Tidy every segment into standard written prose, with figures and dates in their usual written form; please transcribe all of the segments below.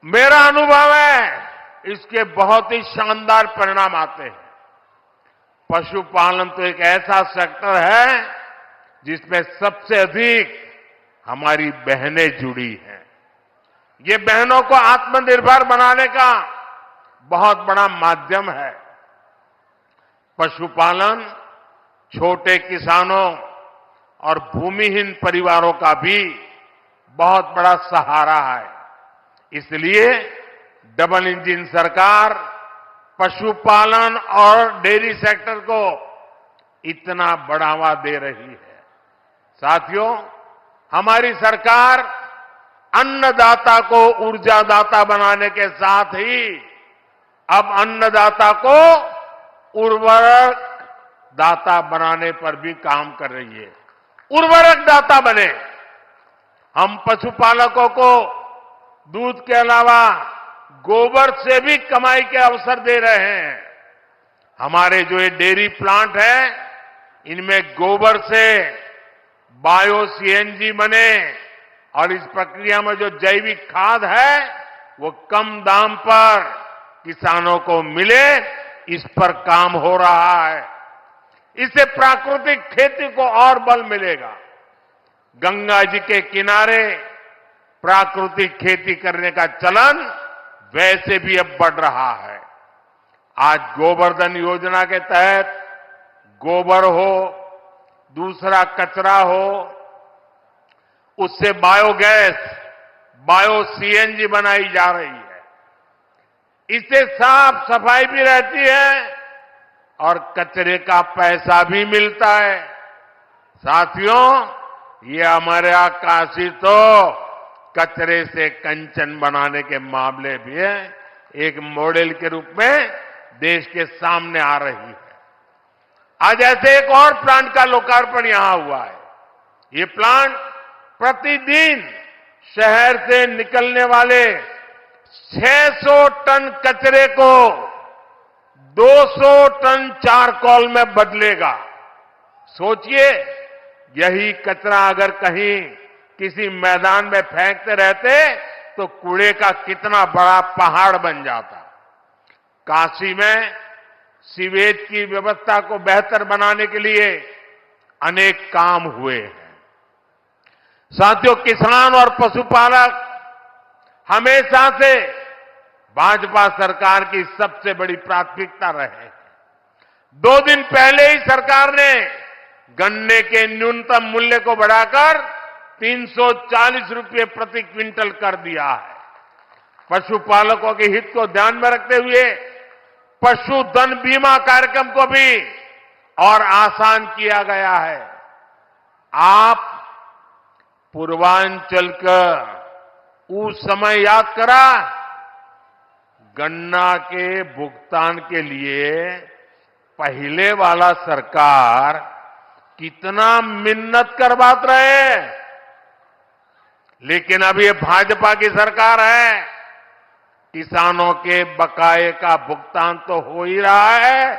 मेरा अनुभव है इसके बहुत ही शानदार परिणाम आते हैं। पशुपालन तो एक ऐसा सेक्टर है जिसमें सबसे अधिक हमारी बहनें जुड़ी हैं। ये बहनों को आत्मनिर्भर बनाने का बहुत बड़ा माध्यम है। पशुपालन छोटे किसानों और भूमिहीन परिवारों का भी बहुत बड़ा सहारा है। इसलिए डबल इंजन सरकार पशुपालन और डेयरी सेक्टर को इतना बढ़ावा दे रही है। साथियों, हमारी सरकार अन्नदाता को ऊर्जादाता बनाने के साथ ही अब अन्नदाता को उर्वरक दाता बनाने पर भी काम कर रही है। उर्वरक दाता बने। हम पशुपालकों को दूध के अलावा गोबर से भी कमाई के अवसर दे रहे हैं। हमारे जो ये डेयरी प्लांट है, इनमें गोबर से बायो सीएनजी बने और इस प्रक्रिया में जो जैविक खाद है वो कम दाम पर किसानों को मिले, इस पर काम हो रहा है। इससे प्राकृतिक खेती को और बल मिलेगा। गंगा जी के किनारे प्राकृतिक खेती करने का चलन वैसे भी अब बढ़ रहा है। आज गोवर्धन योजना के तहत गोबर हो, दूसरा कचरा हो, उससे बायोगैस, बायो सीएनजी बनाई जा रही है। इससे साफ सफाई भी रहती है और कचरे का पैसा भी मिलता है। साथियों, ये हमारे काशी तो कचरे से कंचन बनाने के मामले भी है एक मॉडल के रूप में देश के सामने आ रही है। आज ऐसे एक और प्लांट का लोकार्पण यहां हुआ है। ये प्लांट प्रतिदिन शहर से निकलने वाले 600 टन कचरे को 200 टन चारकोल में बदलेगा। सोचिए, यही कचरा अगर कहीं किसी मैदान में फेंकते रहते तो कूड़े का कितना बड़ा पहाड़ बन जाता। काशी में सीवेज की व्यवस्था को बेहतर बनाने के लिए अनेक काम हुए हैं। साथियों, किसान और पशुपालक हमेशा से भाजपा सरकार की सबसे बड़ी प्राथमिकता रहे हैं। 2 दिन पहले ही सरकार ने गन्ने के न्यूनतम मूल्य को बढ़ाकर 340 रुपये प्रति क्विंटल कर दिया है। पशुपालकों के हित को ध्यान में रखते हुए पशुधन बीमा कार्यक्रम को भी और आसान किया गया है। आप पूर्वांचल का उस समय याद करा, गन्ना के भुगतान के लिए पहले वाला सरकार कितना मिन्नत करवात रहे, लेकिन अब ये भाजपा की सरकार है। किसानों के बकाये का भुगतान तो हो ही रहा है,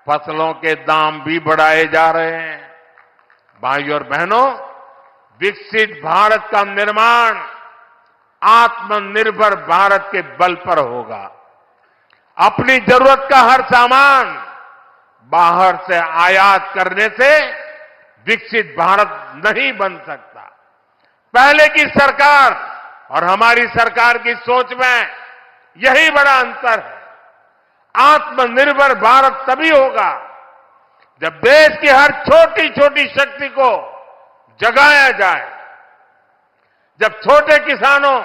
फसलों के दाम भी बढ़ाए जा रहे हैं। भाइयों और बहनों, विकसित भारत का निर्माण आत्मनिर्भर भारत के बल पर होगा। अपनी जरूरत का हर सामान बाहर से आयात करने से विकसित भारत नहीं बन सकता। पहले की सरकार और हमारी सरकार की सोच में यही बड़ा अंतर है। आत्मनिर्भर भारत तभी होगा जब देश की हर छोटी छोटी शक्ति को जगाया जाए, जब छोटे किसानों,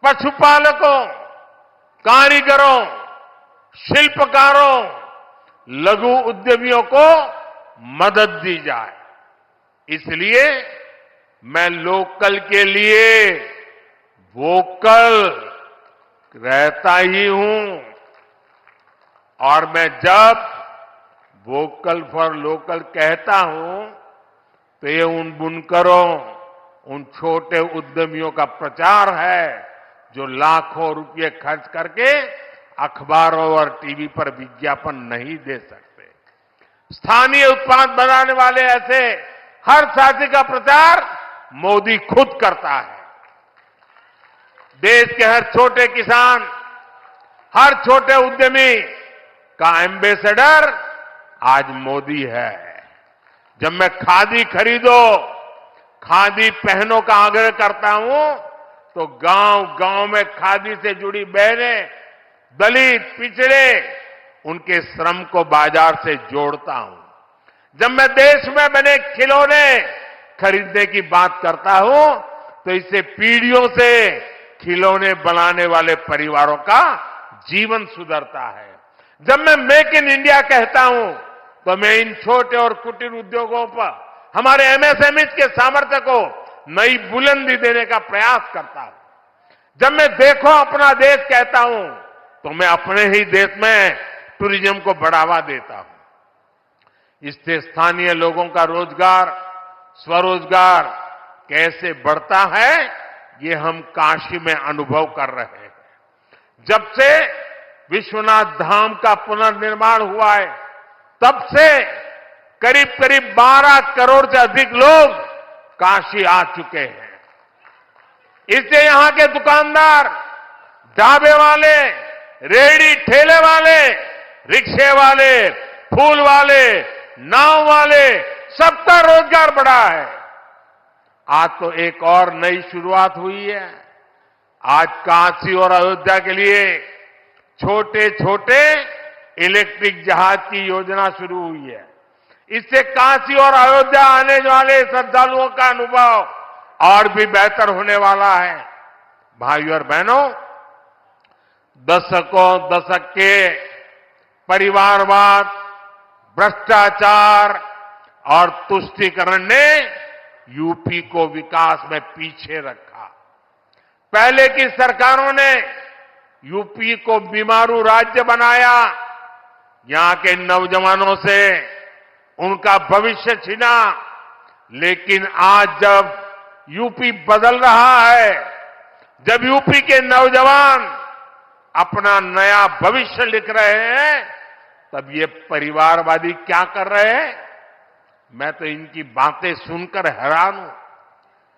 पशुपालकों, कारीगरों, शिल्पकारों, लघु उद्यमियों को मदद दी जाए। इसलिए मैं लोकल के लिए वोकल रहता ही हूं और मैं जब वोकल फॉर लोकल कहता हूं तो ये उन बुनकरों, उन छोटे उद्यमियों का प्रचार है जो लाखों रुपए खर्च करके अखबारों और टीवी पर विज्ञापन नहीं दे सकते। स्थानीय उत्पाद बनाने वाले ऐसे हर साथी का प्रचार मोदी खुद करता है। देश के हर छोटे किसान, हर छोटे उद्यमी का एम्बेसडर आज मोदी है। जब मैं खादी खरीदो, खादी पहनो का आग्रह करता हूं, तो गांव-गांव में खादी से जुड़ी बहनें, दलित, पिछड़े, उनके श्रम को बाजार से जोड़ता हूं। जब मैं देश में बने खिलौने खरीदने की बात करता हूं, तो इससे पीढ़ियों से खिलौने बनाने वाले परिवारों का जीवन सुधरता है। जब मैं मेक इन इंडिया कहता हूं, तो मैं इन छोटे और कुटीर उद्योगों पर हमारे एमएसएमई के सामर्थ्य को नई बुलंदी देने का प्रयास करता हूं। जब मैं देखो अपना देश कहता हूं, तो मैं अपने ही देश में टूरिज्म को बढ़ावा देता हूं। इससे स्थानीय लोगों का रोजगार, स्वरोजगार कैसे बढ़ता है, ये हम काशी में अनुभव कर रहे हैं। जब से विश्वनाथ धाम का पुनर्निर्माण हुआ है, तब से करीब करीब 12 करोड़ से अधिक लोग काशी आ चुके हैं। इससे यहां के दुकानदार, ढाबे वाले, रेहड़ी ठेले वाले, रिक्शे वाले, फूल वाले, नाव वाले, सबका रोजगार बढ़ा है। आज तो एक और नई शुरुआत हुई है। आज काशी और अयोध्या के लिए छोटे छोटे इलेक्ट्रिक जहाज की योजना शुरू हुई है। इससे काशी और अयोध्या आने वाले श्रद्धालुओं का अनुभव और भी बेहतर होने वाला है। भाइयों और बहनों, दशक के परिवारवाद, भ्रष्टाचार और तुष्टीकरण ने यूपी को विकास में पीछे रखा। पहले की सरकारों ने यूपी को बीमारू राज्य बनाया, यहां के नौजवानों से उनका भविष्य छीना। लेकिन आज जब यूपी बदल रहा है, जब यूपी के नौजवान अपना नया भविष्य लिख रहे हैं, तब ये परिवारवादी क्या कर रहे हैं? मैं तो इनकी बातें सुनकर हैरान हूं।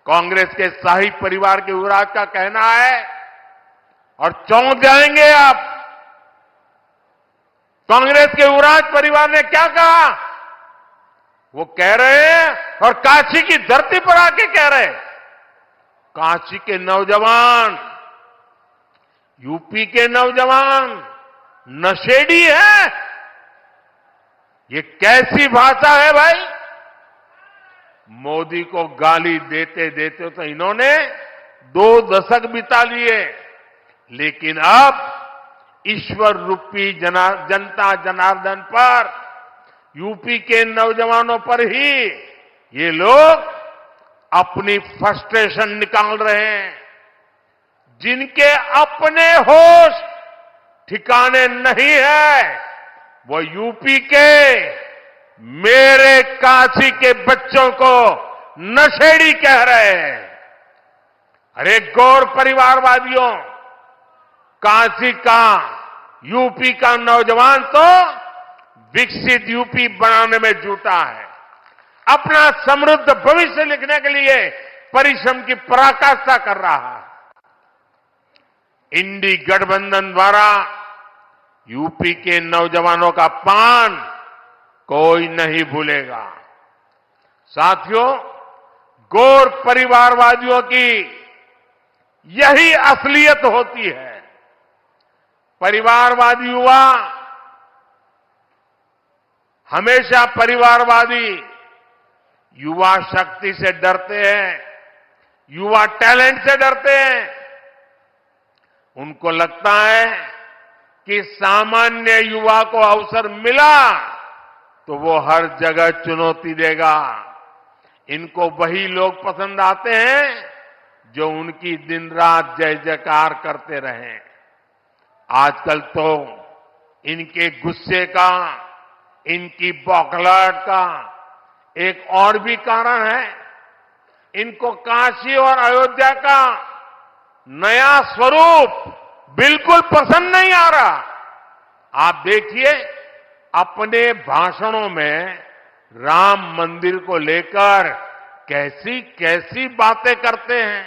कांग्रेस के शाही परिवार के युवराज का कहना है, और चौंक जाएंगे आप, कांग्रेस के युवराज परिवार ने क्या कहा? वो कह रहे हैं, और काशी की धरती पर आके कह रहे हैं, काशी के नौजवान, यूपी के नौजवान नशेड़ी है। ये कैसी भाषा है भाई? मोदी को गाली देते देते तो इन्होंने 2 दशक बिता लिए, लेकिन अब ईश्वर रूपी जनता जनार्दन पर, यूपी के नौजवानों पर ही ये लोग अपनी फ्रस्ट्रेशन निकाल रहे हैं। जिनके अपने होश ठिकाने नहीं है, वो यूपी के मेरे काशी के बच्चों को नशेड़ी कह रहे हैं। अरे गौर परिवारवादियों, काशी का, यूपी का नौजवान तो विकसित यूपी बनाने में जुटा है। अपना समृद्ध भविष्य लिखने के लिए परिश्रम की पराकाष्ठा कर रहा है। इंडी गठबंधन द्वारा यूपी के नौजवानों का अपमान कोई नहीं भूलेगा। साथियों, गौर परिवारवादियों की यही असलियत होती है। परिवारवादी युवा हमेशा परिवारवादी युवा शक्ति से डरते हैं, युवा टैलेंट से डरते हैं। उनको लगता है कि सामान्य युवा को अवसर मिला तो वो हर जगह चुनौती देगा। इनको वही लोग पसंद आते हैं जो उनकी दिन रात जय जयकार करते रहें। आजकल तो इनके गुस्से का, इनकी बौखलाहट का एक और भी कारण है। इनको काशी और अयोध्या का नया स्वरूप बिल्कुल पसंद नहीं आ रहा। आप देखिए, अपने भाषणों में राम मंदिर को लेकर कैसी कैसी बातें करते हैं।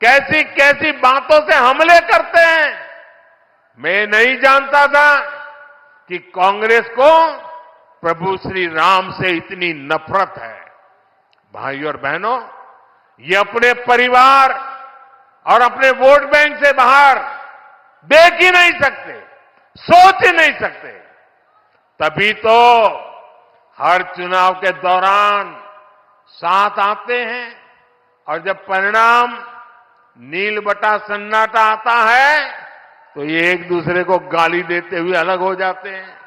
कैसी कैसी बातों से हमले करते हैं। मैं नहीं जानता था कि कांग्रेस को प्रभु श्री राम से इतनी नफरत है। भाइयों और बहनों, ये अपने परिवार और अपने वोट बैंक से बाहर देख ही नहीं सकते, सोच ही नहीं सकते। तभी तो हर चुनाव के दौरान साथ आते हैं और जब परिणाम नील बटा सन्नाटा आता है तो ये एक दूसरे को गाली देते हुए अलग हो जाते हैं।